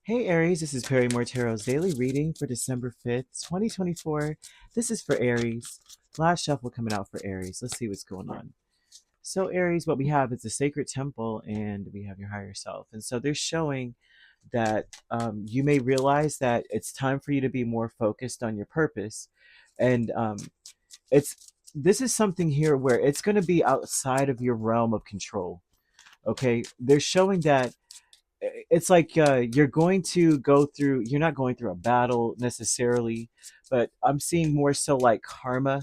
Hey Aries, this is Perrymore Tarot's daily reading for December 5th, 2024. This is for Aries. Last shuffle coming out for Aries. Let's see what's going on. So, Aries, what we have is the sacred temple and we have your higher self. And so they're showing that you may realize that it's time for you to be more focused on your purpose. And it's this is something here where it's going to be outside of your realm of control. Okay, they're showing that it's like you're going to go through, you're not going through a battle necessarily, but I'm seeing more so like karma,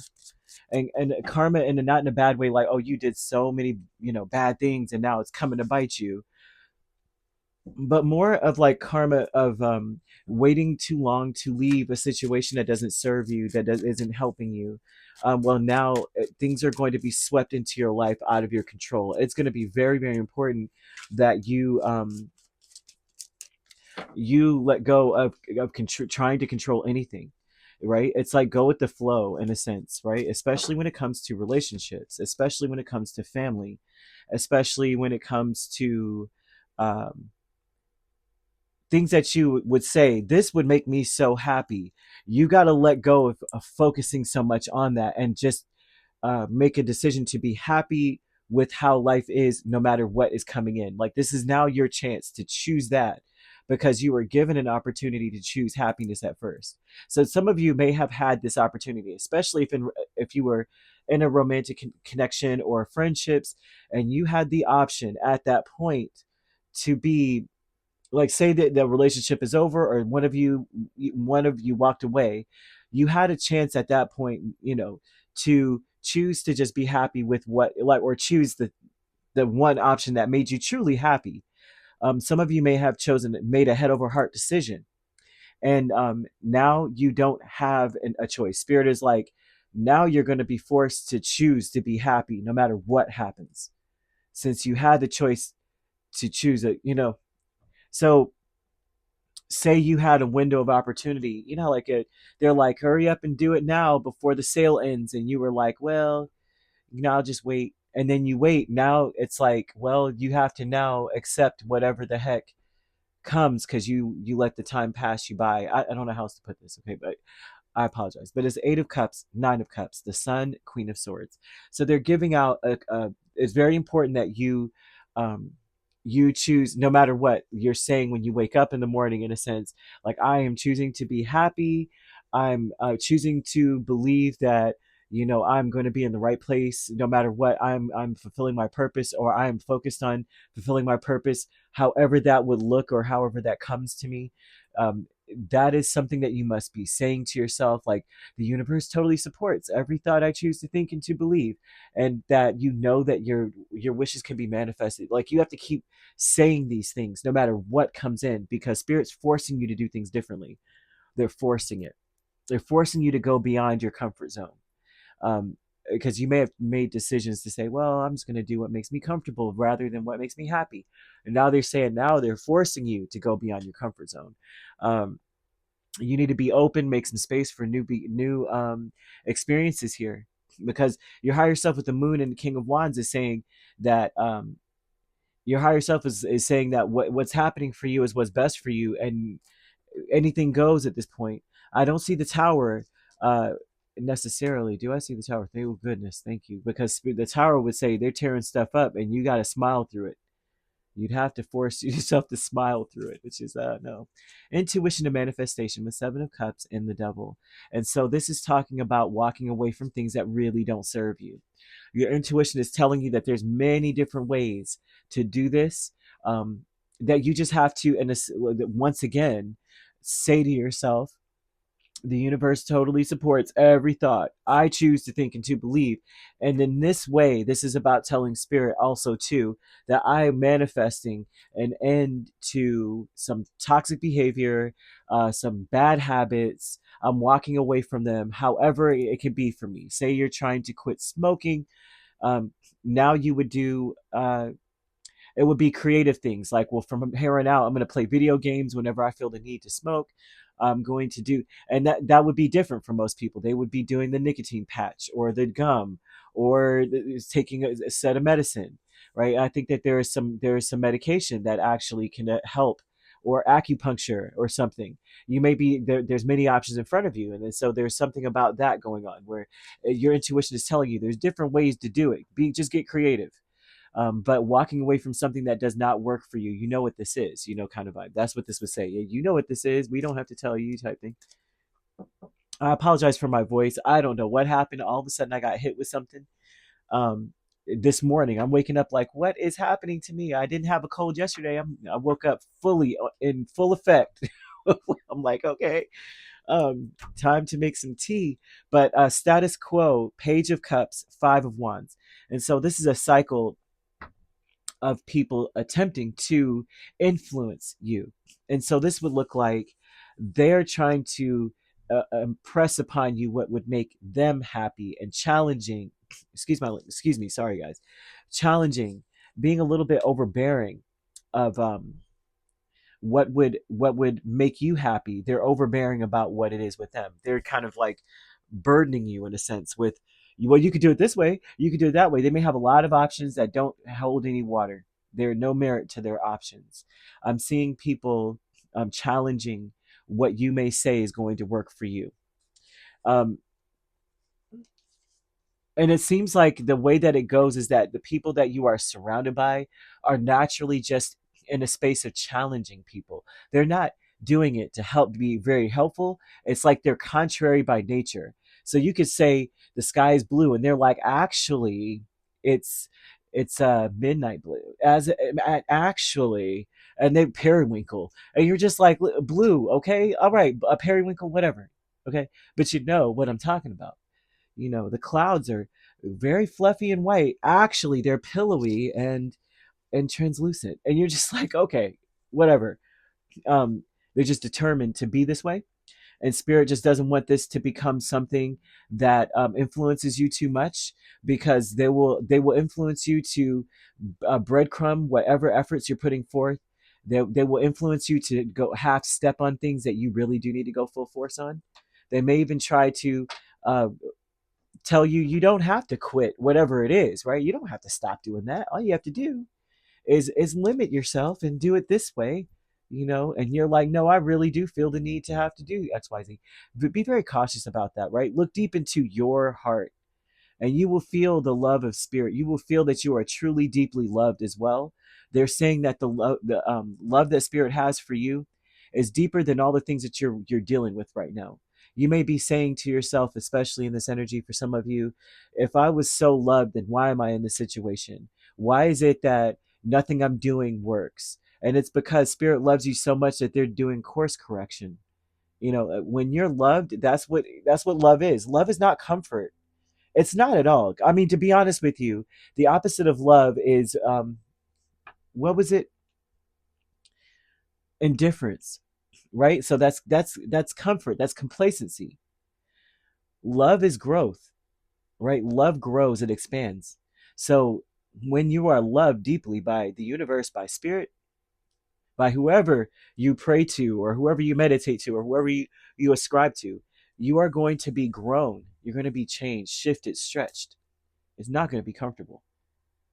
and karma, and not in a bad way, like, oh, you did so many, bad things and now it's coming to bite you, but more of like karma of waiting too long to leave a situation that doesn't serve you, isn't helping you. Well, now things are going to be swept into your life out of your control. It's going to be very, very important that you let go of trying to control anything, right? It's like go with the flow in a sense, right? Especially when it comes to relationships, especially when it comes to family, especially when it comes to um, things that you would say, this would make me so happy. You got to let go of focusing so much on that and just make a decision to be happy with how life is, no matter what is coming in. Like, this is now your chance to choose that, because you were given an opportunity to choose happiness at first. So some of you may have had this opportunity, especially if you were in a romantic connection or friendships, and you had the option at that point to be like, say that the relationship is over, or one of you walked away. You had a chance at that point, to choose to just be happy with what, like, or choose the one option that made you truly happy. Some of you may have made a head over heart decision, and now you don't have a choice. Spirit is like, now you're going to be forced to choose to be happy no matter what happens, since you had the choice to choose it. So say you had a window of opportunity, like they're like, hurry up and do it now before the sale ends, and you were like, well, I'll just wait. And then you wait. Now it's like, well, you have to now accept whatever the heck comes, because you let the time pass you by. I don't know how else to put this, okay, but I apologize. But it's Eight of Cups, Nine of Cups, the Sun, Queen of Swords. So they're giving out it's very important that um, you choose, no matter what you're saying when you wake up in the morning, in a sense, like, I am choosing to be happy. I'm choosing to believe that, I'm going to be in the right place no matter what. I'm fulfilling my purpose, or I'm focused on fulfilling my purpose, however that would look, or however that comes to me. That is something that you must be saying to yourself, like, the universe totally supports every thought I choose to think and to believe, and that that your wishes can be manifested. Like, you have to keep saying these things no matter what comes in, because spirit's forcing you to do things differently. They're forcing it. They're forcing you to go beyond your comfort zone. um, because you may have made decisions to say, well, I'm just going to do what makes me comfortable rather than what makes me happy. And now they're forcing you to go beyond your comfort zone. um, you need to be open, make some space for new experiences here, because your higher self with the moon and the king of wands is saying that your higher self is saying that what's happening for you is what's best for you, and anything goes at this point. I don't see the tower uh, necessarily. Do I see the tower? Thank goodness, thank you, because the tower would say they're tearing stuff up, and you got to smile through it. You'd have to force yourself to smile through it, which is no. Intuition to manifestation with Seven of Cups and the Devil. And so this is talking about walking away from things that really don't serve you. Your intuition is telling you that there's many different ways to do this. That you just have to, and once again, say to yourself, the universe totally supports every thought I choose to think and to believe. And in this way, this is about telling spirit also too that I am manifesting an end to some toxic behavior, some bad habits. I'm walking away from them, however it can be for me. Say you're trying to quit smoking. Um, Now you would do it would be creative things like, well, from here on out, I'm going to play video games whenever I feel the need to smoke. I'm going to do, and that would be different for most people. They would be doing the nicotine patch or the gum, or taking a set of medicine, right? I think that there is some medication that actually can help or acupuncture or something. You may be there, there's many options in front of you, and then, so there's something about that going on where your intuition is telling you there's different ways to do it. Just get creative. But walking away from something that does not work for you, you know what this is, kind of vibe. That's what this would say. Yeah, you know what this is. We don't have to tell you, type thing. I apologize for my voice. I don't know what happened. All of a sudden, I got hit with something. Um, this morning, I'm waking up like, what is happening to me? I didn't have a cold yesterday. I woke up fully in full effect. I'm like, okay, time to make some tea. But status quo, Page of Cups, Five of Wands, and so this is a cycle of people attempting to influence you. And so this would look like they're trying to impress upon you what would make them happy and challenging. Excuse me, sorry guys. Challenging, being a little bit overbearing of what would make you happy. They're overbearing about what it is with them. They're kind of like burdening you in a sense with, well, you could do it this way, you could do it that way. They may have a lot of options that don't hold any water. There's no merit to their options. I'm seeing people challenging what you may say is going to work for you. Um, and it seems like the way that it goes is that the people that you are surrounded by are naturally just in a space of challenging people. They're not doing it to help be very helpful. It's like they're contrary by nature. So you could say the sky is blue and they're like, actually it's midnight blue, as actually, and they periwinkle, and you're just like, blue, okay, all right, a periwinkle, whatever, okay. But you know what I'm talking about. The clouds are very fluffy and white. Actually, they're pillowy and translucent. And you're just like, okay, whatever. They're just determined to be this way. And spirit just doesn't want this to become something that influences you too much, because they will influence you to breadcrumb whatever efforts you're putting forth. They will influence you to go half step on things that you really do need to go full force on. They may even try to uh, tell you you don't have to quit whatever it is, right? You don't have to stop doing that. All you have to do is limit yourself and do it this way, and you're like, no, I really do feel the need to have to do XYZ. But be very cautious about that, right? Look deep into your heart, and you will feel the love of spirit. You will feel that you are truly deeply loved as well. They're saying that the love that spirit has for you is deeper than all the things that you're dealing with right now. You may be saying to yourself, especially in this energy for some of you, if I was so loved, then why am I in this situation? Why is it that nothing I'm doing works? And it's because spirit loves you so much that they're doing course correction. When you're loved, that's what love is. Love is not comfort. It's not at all. I mean, to be honest with you, the opposite of love is what was it? Indifference, right? So that's comfort. That's complacency. Love is growth, right? Love grows, it expands. So when you are loved deeply by the universe, by spirit, by whoever you pray to, or whoever you meditate to, or whoever you ascribe to, you are going to be grown. You're going to be changed, shifted, stretched. It's not going to be comfortable.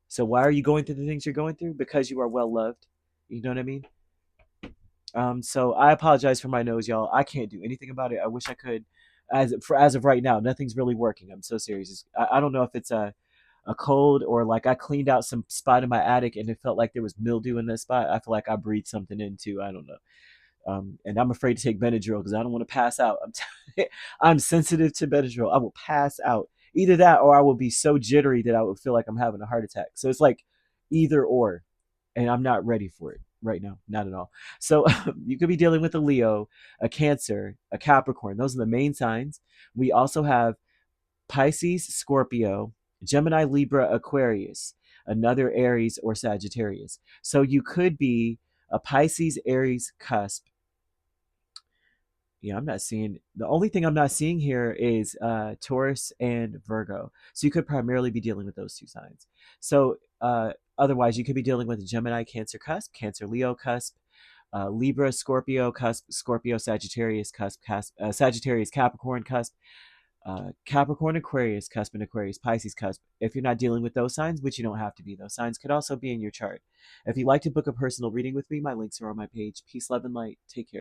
So why are you going through the things you're going through? Because you are well loved. You know what I mean? So I apologize for my nose, y'all. I can't do anything about it. I wish I could. As of right now, nothing's really working. I'm so serious. I don't know if it's a cold, or like I cleaned out some spot in my attic and it felt like there was mildew in that spot. I feel like I breathed something into. I don't know. And I'm afraid to take Benadryl because I don't want to pass out. I'm sensitive to Benadryl. I will pass out. Either that, or I will be so jittery that I would feel like I'm having a heart attack. So it's like either or, and I'm not ready for it right now, not at all. So you could be dealing with a Leo, a Cancer, a Capricorn. Those are the main signs. We also have Pisces, Scorpio, Gemini, Libra, Aquarius, another Aries or Sagittarius. So you could be a Pisces, Aries cusp. Yeah, I'm not seeing, the only thing I'm not seeing here is Taurus and Virgo. So you could primarily be dealing with those two signs. So otherwise, you could be dealing with a Gemini, Cancer cusp, Cancer, Leo cusp, Libra, Scorpio cusp, Scorpio, Sagittarius cusp, Sagittarius, Capricorn cusp, Capricorn, Aquarius, cusp, and Aquarius, Pisces, cusp. If you're not dealing with those signs, which you don't have to be, those signs could also be in your chart. If you'd like to book a personal reading with me, my links are on my page. Peace, love, and light. Take care.